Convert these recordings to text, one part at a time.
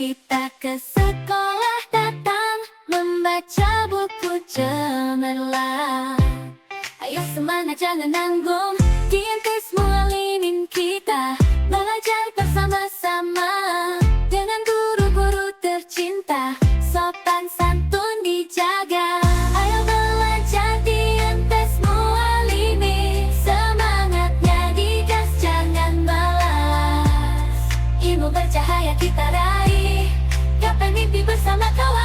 Kita ke sekolah datang, membaca buku cemerlang. Ayo semangat jangan nanggung, diintis mualimin kita. Belajar bersama-sama, dengan guru-guru tercinta. Sopan santun dijaga. Ayo belajar diintis mualimin. Semangatnya digas jangan malas. Ilmu bercahaya kita raih, gapai mimpi bersama kawan.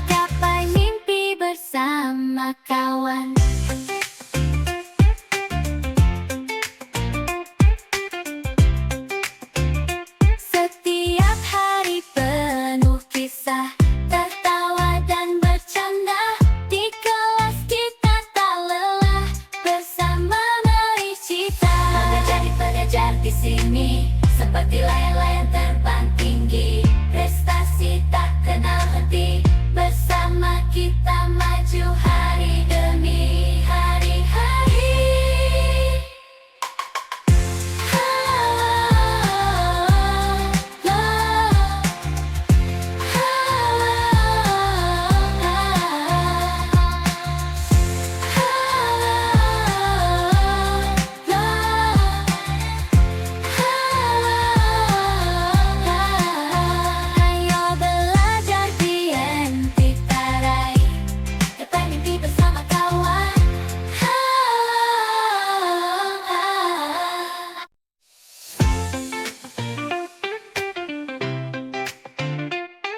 Gapai mimpi bersama kawan. Setiap hari penuh kisah, tertawa dan bercanda. Di kelas kita tak lelah, bersama meraih cita. Bangga jadi pelajar di sini, seperti layang-layang terbang tinggi. Prestasi tak kenal henti, bersama kita maju hari demi hari-hari. Ayo belajar diintis raih, gapai mimpi bersama kawan.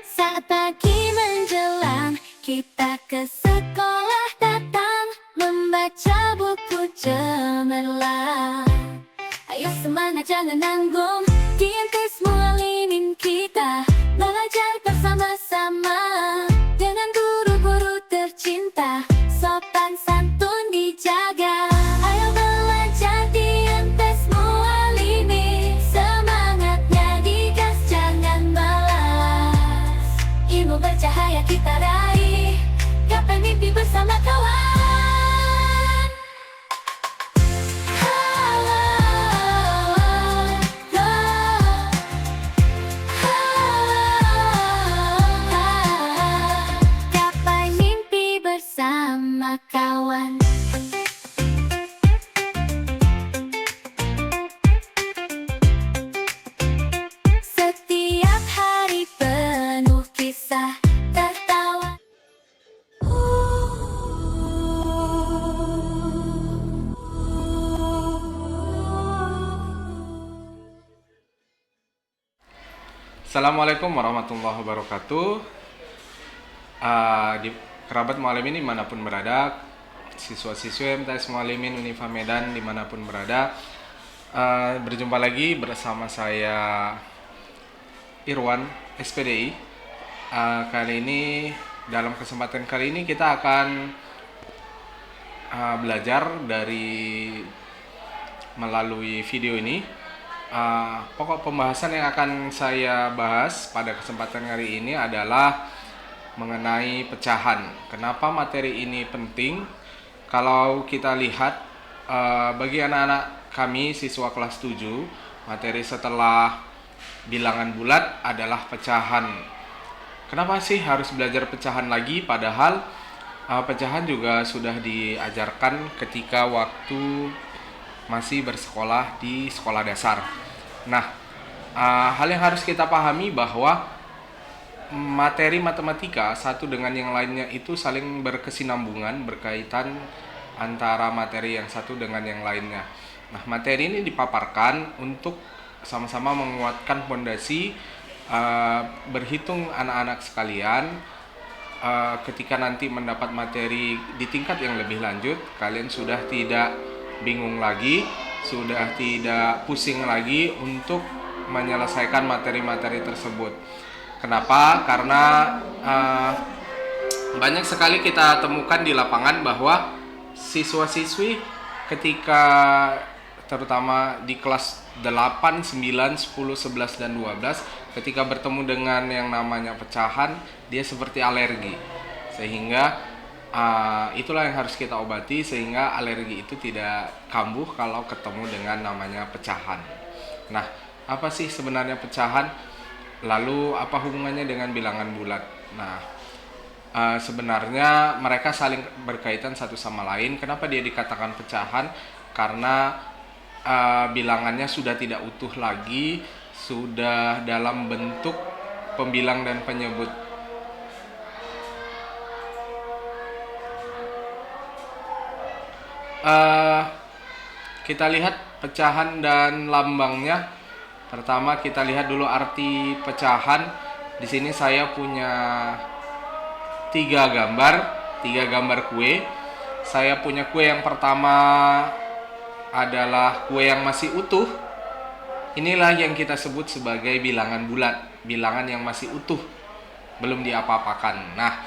Saat pagi menjelang, kita ke sekolah datang, membaca buku cemerlang. Ayo semangat jangan nanggung, diintis mualimin kita. Belajar bersama-sama, dengan guru-guru tercinta. Sopan santun dijaga. Ayo belajar diintis mualimin. Semangatnya digas jangan malas. Ilmu bercahaya kita raih, gapai mimpi bersama kawan. Gapai mimpi bersama kawan. Setiap hari penuh kisah, tertawa. Assalamualaikum warahmatullahi wabarakatuh. Di kerabat mualimin dimanapun berada, siswa-siswi MTS Mualimin Unifa Medan dimanapun berada, berjumpa lagi bersama saya Irwan SPDI. Kali ini, dalam kesempatan kali ini kita akan belajar melalui video ini. Pokok pembahasan yang akan saya bahas pada kesempatan hari ini adalah mengenai pecahan. Kenapa materi ini penting? Kalau kita lihat, bagi anak-anak kami siswa kelas 7, materi setelah bilangan bulat adalah pecahan. Kenapa sih harus belajar pecahan lagi? Padahal pecahan juga sudah diajarkan ketika waktu masih bersekolah di sekolah dasar. Nah, hal yang harus kita pahami bahwa materi matematika satu dengan yang lainnya itu saling berkesinambungan, berkaitan antara materi yang satu dengan yang lainnya. Nah, materi ini dipaparkan untuk sama-sama menguatkan fondasi berhitung anak-anak sekalian. Ketika nanti mendapat materi di tingkat yang lebih lanjut, kalian sudah tidak bingung lagi, sudah tidak pusing lagi untuk menyelesaikan materi-materi tersebut. Kenapa? Karena banyak sekali kita temukan di lapangan bahwa siswa-siswi ketika terutama di kelas 8, 9, 10, 11, dan 12 ketika bertemu dengan yang namanya pecahan, dia seperti alergi. sehingga itulah yang harus kita obati sehingga alergi itu tidak kambuh kalau ketemu dengan namanya pecahan. Nah, apa sih sebenarnya pecahan? Lalu apa hubungannya dengan bilangan bulat? Nah, sebenarnya mereka saling berkaitan satu sama lain. Kenapa dia dikatakan pecahan? Karena bilangannya sudah tidak utuh lagi, sudah dalam bentuk pembilang dan penyebut. Kita lihat pecahan dan lambangnya. Pertama kita lihat dulu arti pecahan. Di sini saya punya tiga gambar kue. Saya punya kue yang pertama adalah kue yang masih utuh. Inilah yang kita sebut sebagai bilangan bulat, bilangan yang masih utuh, belum diapa-apakan. Nah,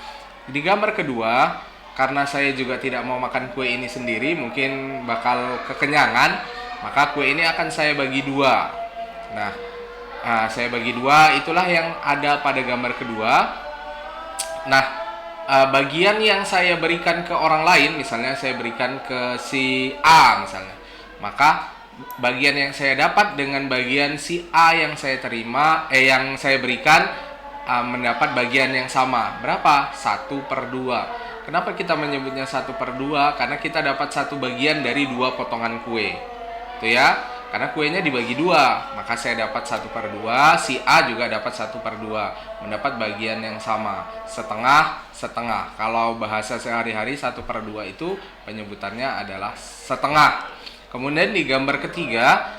di gambar kedua, karena saya juga tidak mau makan kue ini sendiri, mungkin bakal kekenyangan, maka kue ini akan saya bagi dua. Nah, saya bagi dua, itulah yang ada pada gambar kedua. Nah, bagian yang saya berikan ke orang lain, misalnya saya berikan ke si A misalnya, maka bagian yang saya dapat dengan bagian si A yang saya terima, yang saya berikan, mendapat bagian yang sama. Berapa? 1/2. Kenapa kita menyebutnya 1/2? Karena kita dapat satu bagian dari dua potongan kue. Itu ya, karena kuenya dibagi dua, maka saya dapat 1/2, si A juga dapat 1/2, mendapat bagian yang sama, setengah. Kalau bahasa sehari-hari 1/2 itu penyebutannya adalah setengah. Kemudian di gambar ketiga,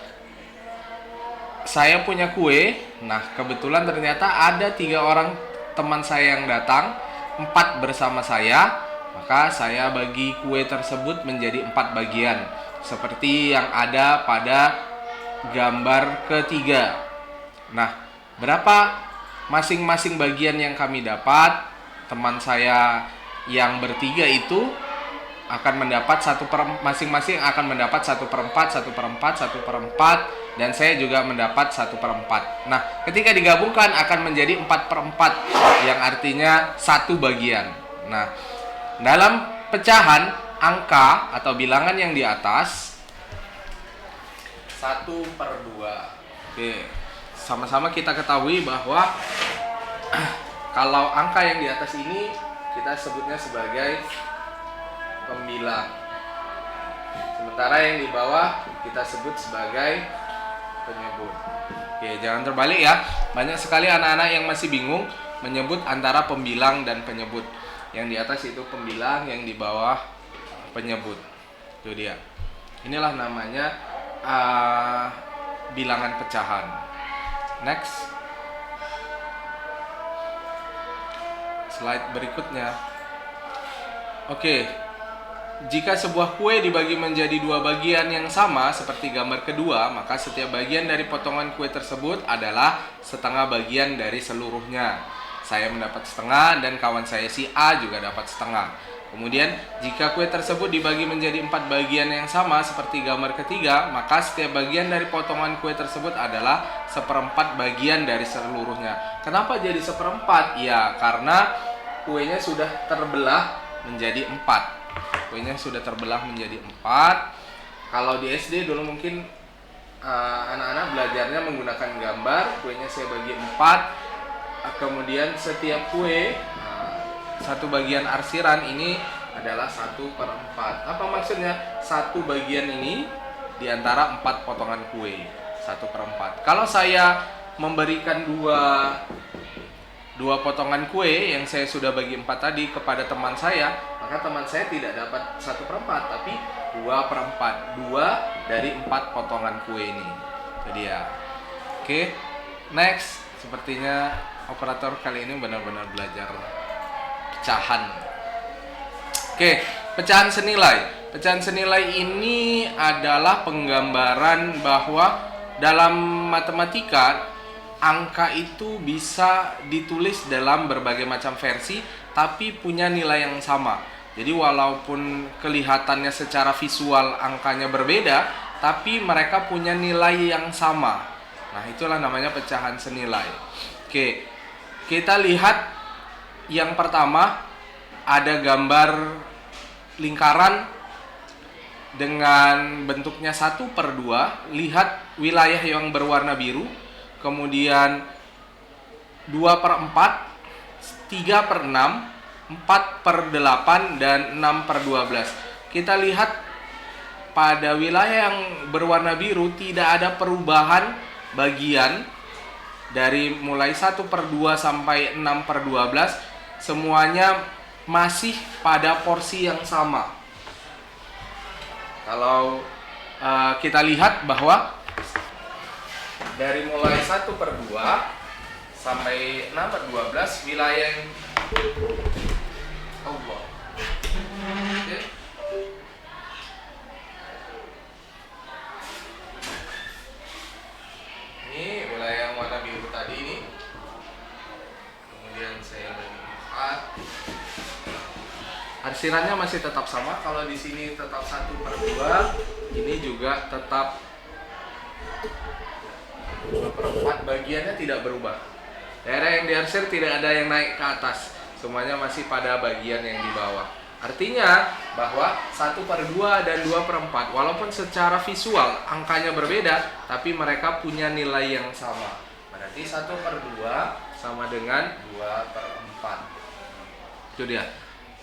saya punya kue. Nah, kebetulan ternyata ada 3 orang teman saya yang datang, 4 bersama saya, maka saya bagi kue tersebut menjadi 4 bagian, seperti yang ada pada gambar ketiga. Nah, berapa masing-masing bagian yang kami dapat? Teman saya yang bertiga itu akan mendapat masing-masing akan mendapat 1/4, dan saya juga mendapat 1/4. Nah, ketika digabungkan akan menjadi 4/4, yang artinya satu bagian. Nah, dalam pecahan angka atau bilangan yang di atas 1/2. Oke, sama-sama kita ketahui bahwa kalau angka yang di atas ini kita sebutnya sebagai pembilang, sementara yang di bawah kita sebut sebagai penyebut. Oke, jangan terbalik ya. Banyak sekali anak-anak yang masih bingung menyebut antara pembilang dan penyebut. Yang di atas itu pembilang, yang di bawah penyebut. Itu dia. Inilah namanya bilangan pecahan. Next. Slide berikutnya. Oke. Jika sebuah kue dibagi menjadi 2 bagian yang sama seperti gambar kedua, maka setiap bagian dari potongan kue tersebut adalah setengah bagian dari seluruhnya. Saya mendapat setengah dan kawan saya si A juga dapat setengah. Kemudian, jika kue tersebut dibagi menjadi 4 bagian yang sama seperti gambar ketiga, maka setiap bagian dari potongan kue tersebut adalah 1/4 bagian dari seluruhnya. Kenapa jadi 1/4? Ya, karena kuenya sudah terbelah menjadi 4. Kuenya sudah terbelah menjadi 4. Kalau di SD dulu mungkin anak-anak belajarnya menggunakan gambar. Kuenya saya bagi 4. Kemudian setiap kue, satu bagian arsiran ini adalah 1/4. Apa maksudnya? Satu bagian ini diantara 4 potongan kue, 1/4. Kalau saya memberikan dua potongan kue yang saya sudah bagi 4 tadi kepada teman saya, maka teman saya tidak dapat 1/4 tapi 2/4. 2 dari 4 potongan kue ini. Itu dia. Oke, next. Sepertinya operator kali ini benar-benar belajar pecahan. Oke, pecahan senilai. Pecahan senilai ini adalah penggambaran bahwa dalam matematika angka itu bisa ditulis dalam berbagai macam versi, tapi punya nilai yang sama. Jadi walaupun kelihatannya secara visual angkanya berbeda, tapi mereka punya nilai yang sama. Nah, itulah namanya pecahan senilai. Oke, kita lihat yang pertama, ada gambar lingkaran dengan bentuknya 1/2. Lihat wilayah yang berwarna biru, kemudian 2/4, 3/6, 4/8, dan 6/12. Kita lihat pada wilayah yang berwarna biru tidak ada perubahan bagian dari mulai 1/2 sampai 6/12. Semuanya masih pada porsi yang sama. Kalau kita lihat bahwa dari mulai 1/2 sampai 6/12 wilayah yang Allah. Oke. Ini wilayah yang warna biru tadi ini. Kemudian saya bagi 4. Arsirannya masih tetap sama. Kalau di sini tetap 1/2, ini juga tetap 2/4. Bagiannya tidak berubah. Daerah yang diarsir tidak ada yang naik ke atas. Semuanya masih pada bagian yang di bawah. Artinya bahwa 1/2 dan 2/4 walaupun secara visual angkanya berbeda, tapi mereka punya nilai yang sama. Berarti 1/2 sama dengan 2/4. Itu dia.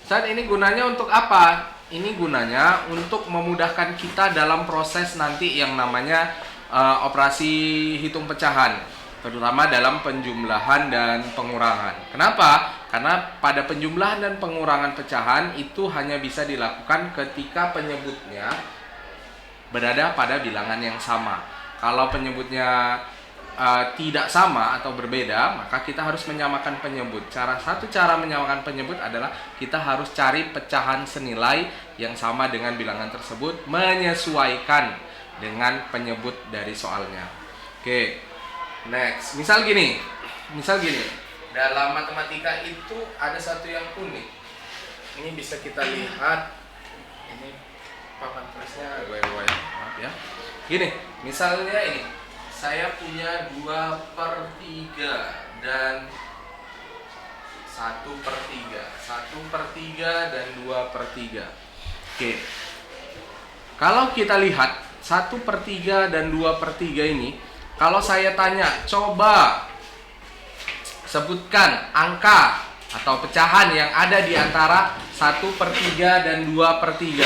Saat ini gunanya untuk apa? Ini gunanya untuk memudahkan kita dalam proses nanti yang namanya operasi hitung pecahan, terutama dalam penjumlahan dan pengurangan. Kenapa? Karena pada penjumlahan dan pengurangan pecahan itu hanya bisa dilakukan ketika penyebutnya berada pada bilangan yang sama. Kalau penyebutnya tidak sama atau berbeda, maka kita harus menyamakan penyebut. Satu cara menyamakan penyebut adalah kita harus cari pecahan senilai yang sama dengan bilangan tersebut, menyesuaikan dengan penyebut dari soalnya. Oke, next. Misal gini, dalam matematika itu ada satu yang unik. Ini bisa kita lihat. Ini papan tulisnya goyang-goyang, maaf ya. Gini, misalnya ini. Saya punya 2/3 dan 1/3. 1/3 dan 2/3. Oke. Kalau kita lihat 1/3 dan 2/3 ini, kalau saya tanya, coba sebutkan angka atau pecahan yang ada di antara 1/3 dan 2/3.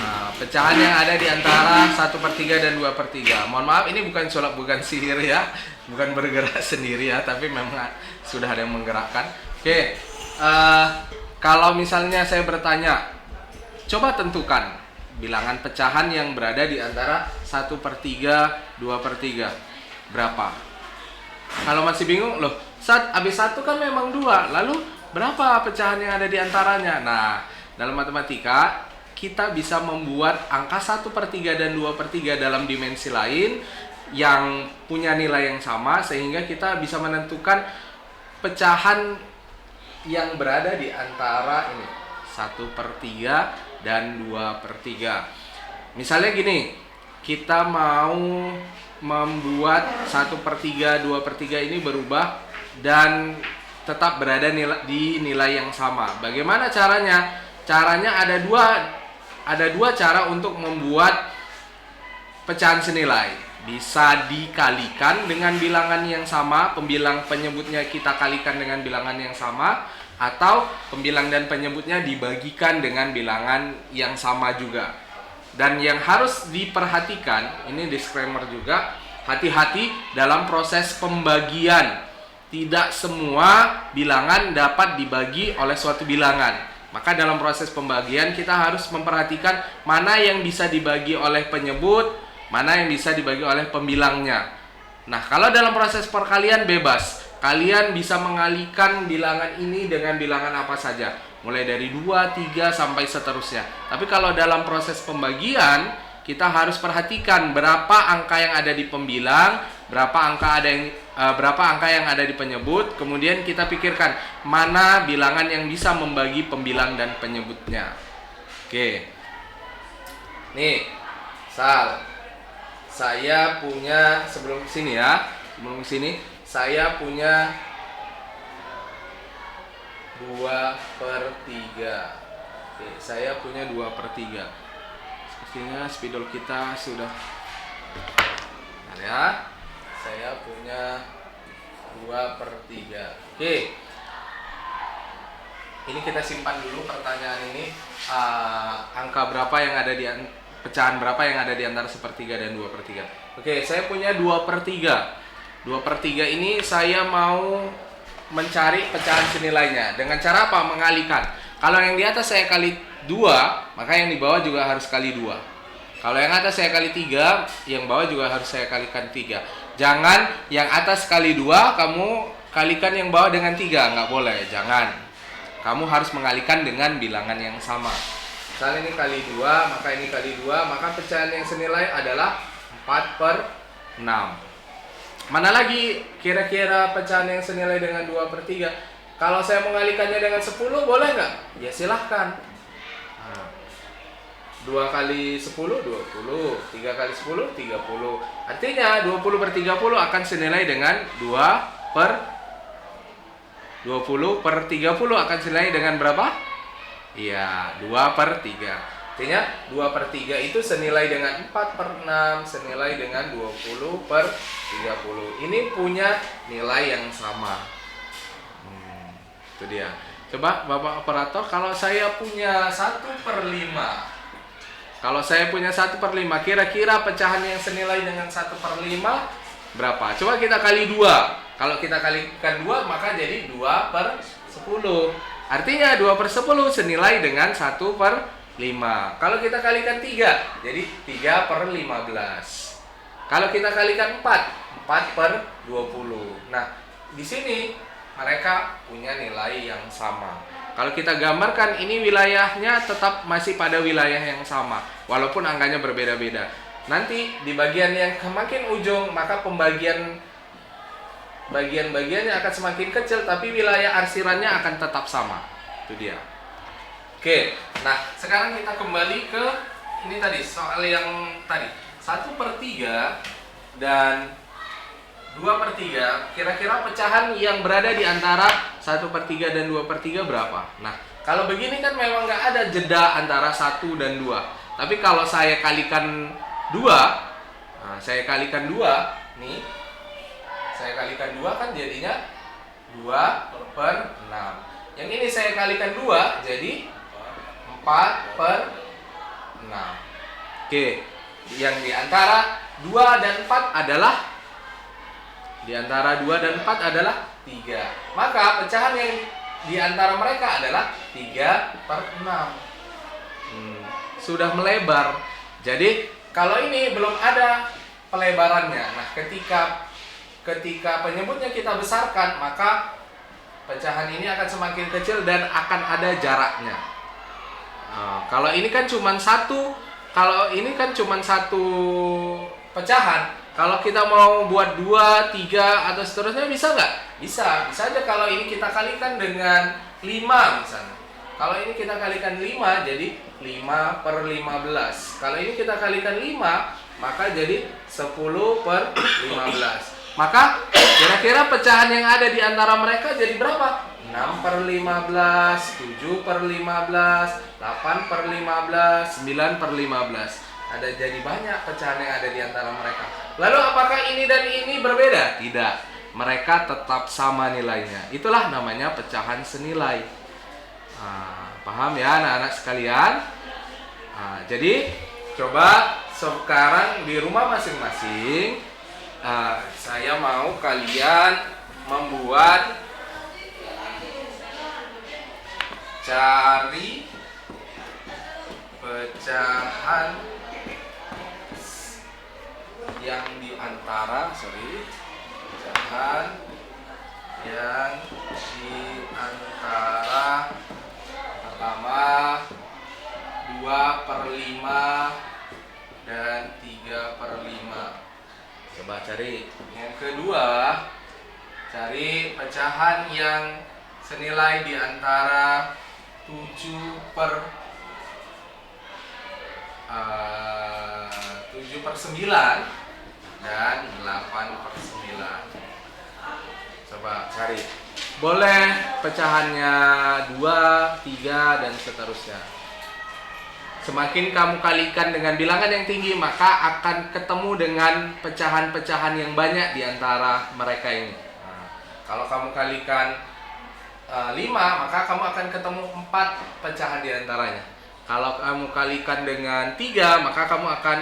Nah, pecahan yang ada di antara 1/3 dan 2/3. Mohon maaf, ini bukan sulap, bukan sihir ya, bukan bergerak sendiri ya, tapi memang sudah ada yang menggerakkan. Oke, kalau misalnya saya bertanya, coba tentukan bilangan pecahan yang berada di antara 1/3, 2/3. Berapa? Kalau masih bingung, loh, habis 1 kan memang 2, lalu berapa pecahan yang ada di antaranya? Nah, dalam matematika kita bisa membuat angka 1/3 dan 2/3 dalam dimensi lain yang punya nilai yang sama, sehingga kita bisa menentukan pecahan yang berada di antara ini 1/3 dan 2/3. Misalnya gini, kita mau membuat 1/3, 2/3 ini berubah dan tetap berada di nilai yang sama. Bagaimana caranya? Caranya ada dua cara untuk membuat pecahan senilai. Bisa dikalikan dengan bilangan yang sama, pembilang penyebutnya kita kalikan dengan bilangan yang sama, atau pembilang dan penyebutnya dibagikan dengan bilangan yang sama juga. Dan yang harus diperhatikan, ini disclaimer juga, hati-hati dalam proses pembagian. Tidak semua bilangan dapat dibagi oleh suatu bilangan. Maka dalam proses pembagian kita harus memperhatikan mana yang bisa dibagi oleh penyebut, mana yang bisa dibagi oleh pembilangnya. Nah, kalau dalam proses perkalian bebas, kalian bisa mengalihkan bilangan ini dengan bilangan apa saja, mulai dari 2, 3 sampai seterusnya. Tapi kalau dalam proses pembagian, kita harus perhatikan berapa angka yang ada di pembilang, berapa angka yang ada di penyebut, kemudian kita pikirkan mana bilangan yang bisa membagi pembilang dan penyebutnya. Oke. Nih, saya punya sebelum sini, saya punya 2/3. Oke, saya punya 2/3. Sepertinya spidol kita sudah. Bentar ya. Saya punya 2/3. Oke. Ini kita simpan dulu pertanyaan ini. Angka berapa yang ada di pecahan berapa yang ada di antara 1/3 dan 2/3? Oke, saya punya 2/3. 2/3 ini saya mau mencari pecahan senilainya. Dengan cara apa? Mengalikan. Kalau yang di atas saya kali 2, maka yang di bawah juga harus kali 2. Kalau yang atas saya kali 3, yang bawah juga harus saya kalikan 3. Jangan yang atas kali 2, kamu kalikan yang bawah dengan 3. Nggak boleh, jangan. Kamu harus mengalikan dengan bilangan yang sama. Misalnya ini kali 2, maka ini kali 2, maka pecahan yang senilai adalah 4/6. Mana lagi kira-kira pecahan yang senilai dengan 2/3? Kalau saya mengalikannya dengan 10, boleh nggak? Ya silahkan. 2 kali 10, 20. 3 kali 10, 30. Artinya 20/30 akan senilai dengan 20/30 akan senilai dengan berapa? Iya, 2/3. Artinya 2/3 itu senilai dengan 4/6, senilai dengan 20/30. Ini punya nilai yang sama. Itu dia. Coba Bapak Operator, kalau saya punya 1/5. Kalau saya punya 1/5, kira-kira pecahan yang senilai dengan 1/5 berapa? Coba kita kali 2. Kalau kita kalikan 2, maka jadi 2/10. Artinya 2/10 senilai dengan 1/5. Kalau kita kalikan 3, jadi 3/15. Kalau kita kalikan 4, 4/20. Nah, di sini mereka punya nilai yang sama. Kalau kita gambarkan, ini wilayahnya tetap masih pada wilayah yang sama, walaupun angkanya berbeda-beda. Nanti di bagian yang semakin ujung, maka bagian-bagiannya akan semakin kecil, tapi wilayah arsirannya akan tetap sama. Itu dia. Oke, nah sekarang kita kembali ke ini tadi, soal yang tadi 1/3 dan 2/3, kira-kira pecahan yang berada di antara 1/3 dan 2/3 berapa? Nah, kalau begini kan memang nggak ada jeda antara 1 dan 2. Tapi kalau saya kalikan 2, saya kalikan 2, nih. Saya kalikan 2 kan jadinya 2/6. Yang ini saya kalikan 2, jadi 4/6. Oke, yang di antara 2 dan 4 adalah 3. Maka pecahan yang di antara mereka adalah 3/6. Sudah melebar. Jadi kalau ini belum ada pelebarannya. Nah, ketika penyebutnya kita besarkan, maka pecahan ini akan semakin kecil dan akan ada jaraknya. Kalau ini kan cuma satu pecahan. Kalau kita mau buat 2, 3 atau seterusnya bisa nggak? Bisa aja kalau ini kita kalikan dengan 5 misalnya. Kalau ini kita kalikan 5 jadi 5/15. Kalau ini kita kalikan 5, maka jadi 10/15. Maka kira-kira pecahan yang ada di antara mereka jadi berapa? 6/15, 7/15, 8/15, 9/15. Ada jadi banyak pecahan yang ada di antara mereka. Lalu apakah ini dan ini berbeda? Tidak. Mereka tetap sama nilainya. Itulah namanya pecahan senilai. Paham ya anak-anak sekalian? Jadi coba sekarang di rumah masing-masing, saya mau kalian membuat cari pecahan yang di antara pecahan yang di antara pertama 2/5 dan 3/5. Coba cari. Yang kedua, cari pecahan yang senilai di antara 7/9 dan 8/9. Coba cari. Boleh pecahannya 2, 3, dan seterusnya. Semakin kamu kalikan dengan bilangan yang tinggi, maka akan ketemu dengan pecahan-pecahan yang banyak di antara mereka ini. Nah, kalau kamu kalikan 5, maka kamu akan ketemu 4 pecahan di antaranya. Kalau kamu kalikan dengan 3, maka kamu akan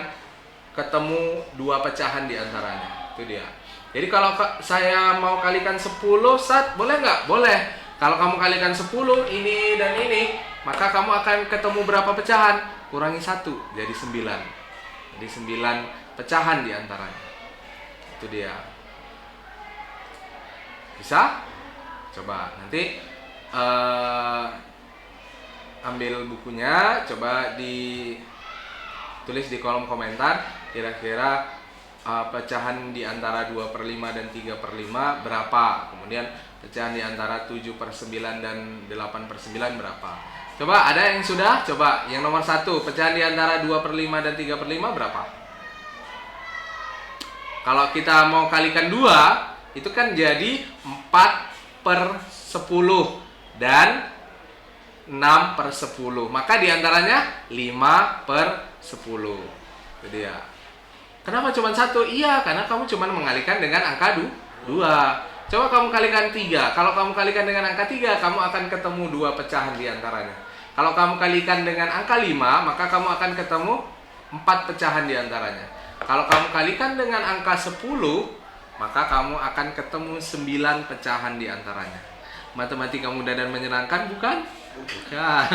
ketemu 2 pecahan di antaranya. Itu dia. Jadi kalau saya mau kalikan 10, boleh nggak? Boleh. Kalau kamu kalikan 10, ini dan ini, maka kamu akan ketemu berapa pecahan? Kurangi 1, jadi 9. Jadi 9 pecahan di antaranya. Itu dia. Bisa? Coba nanti ambil bukunya, coba ditulis di kolom komentar kira-kira pecahan di antara 2/5 dan 3/5 berapa. Kemudian pecahan di antara 7/9 dan 8/9 berapa. Coba ada yang sudah? Coba yang nomor 1, pecahan di antara 2/5 dan 3/5 berapa? Kalau kita mau kalikan 2, itu kan jadi 4/10 dan 6/10. Maka di antaranya 5/10. Itu dia. Kenapa cuma 1? Iya, karena kamu cuma mengalihkan dengan angka 2. Coba kamu kalikan 3. Kalau kamu kalikan dengan angka 3, kamu akan ketemu 2 pecahan di antaranya. Kalau kamu kalikan dengan angka 5, maka kamu akan ketemu 4 pecahan di antaranya. Kalau kamu kalikan dengan angka 10, maka kamu akan ketemu 9 pecahan di antaranya. Matematika mudah dan menyenangkan, bukan? Bukan.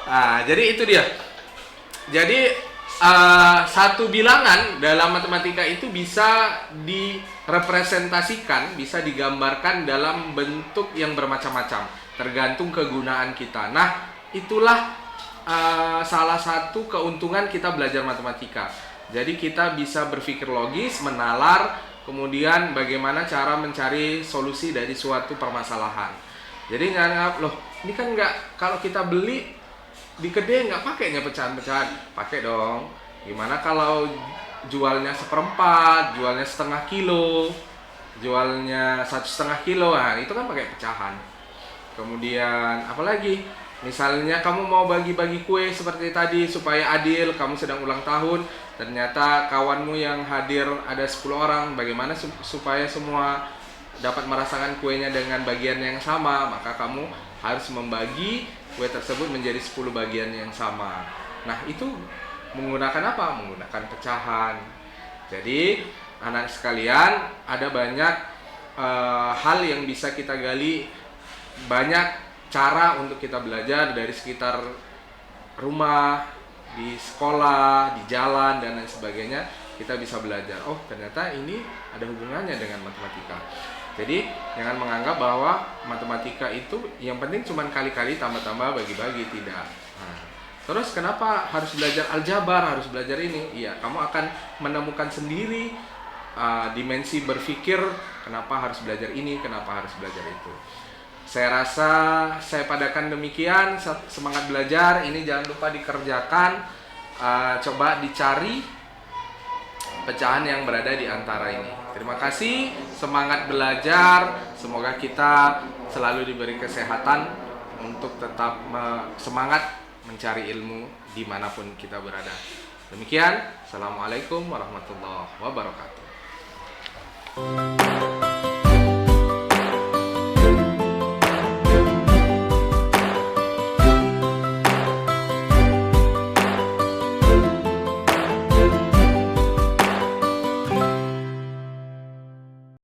Nah, jadi itu dia. Jadi satu bilangan dalam matematika itu bisa direpresentasikan, bisa digambarkan dalam bentuk yang bermacam-macam, tergantung kegunaan kita. Nah, itulah salah satu keuntungan kita belajar matematika. Jadi kita bisa berpikir logis, menalar, kemudian bagaimana cara mencari solusi dari suatu permasalahan. Jadi nganggap, loh, ini kan nggak, kalau kita beli di kedai nggak pakainya pecahan-pecahan, pakai dong. Gimana kalau jualnya 1/4, jualnya setengah kilo, jualnya 1,5 kilo, nah itu kan pakai pecahan. Kemudian apalagi, misalnya kamu mau bagi-bagi kue seperti tadi supaya adil, kamu sedang ulang tahun, ternyata kawanmu yang hadir ada 10 orang, bagaimana supaya semua dapat merasakan kuenya dengan bagian yang sama, maka kamu harus membagi kue tersebut menjadi 10 bagian yang sama. Nah, itu menggunakan apa? Menggunakan pecahan. Jadi, anak sekalian, ada banyak hal yang bisa kita gali, banyak cara untuk kita belajar dari sekitar rumah, di sekolah, di jalan, dan lain sebagainya. Kita bisa belajar, oh ternyata ini ada hubungannya dengan matematika. Jadi jangan menganggap bahwa matematika itu yang penting cuma kali-kali, tambah-tambah, bagi-bagi, tidak. Nah, terus kenapa harus belajar aljabar, harus belajar ini? Iya, kamu akan menemukan sendiri dimensi berpikir, kenapa harus belajar ini, kenapa harus belajar itu. Saya rasa saya padakan demikian, semangat belajar, ini jangan lupa dikerjakan, coba dicari pecahan yang berada di antara ini. Terima kasih, semangat belajar, semoga kita selalu diberi kesehatan untuk tetap semangat mencari ilmu dimanapun kita berada. Demikian, Assalamualaikum warahmatullahi wabarakatuh.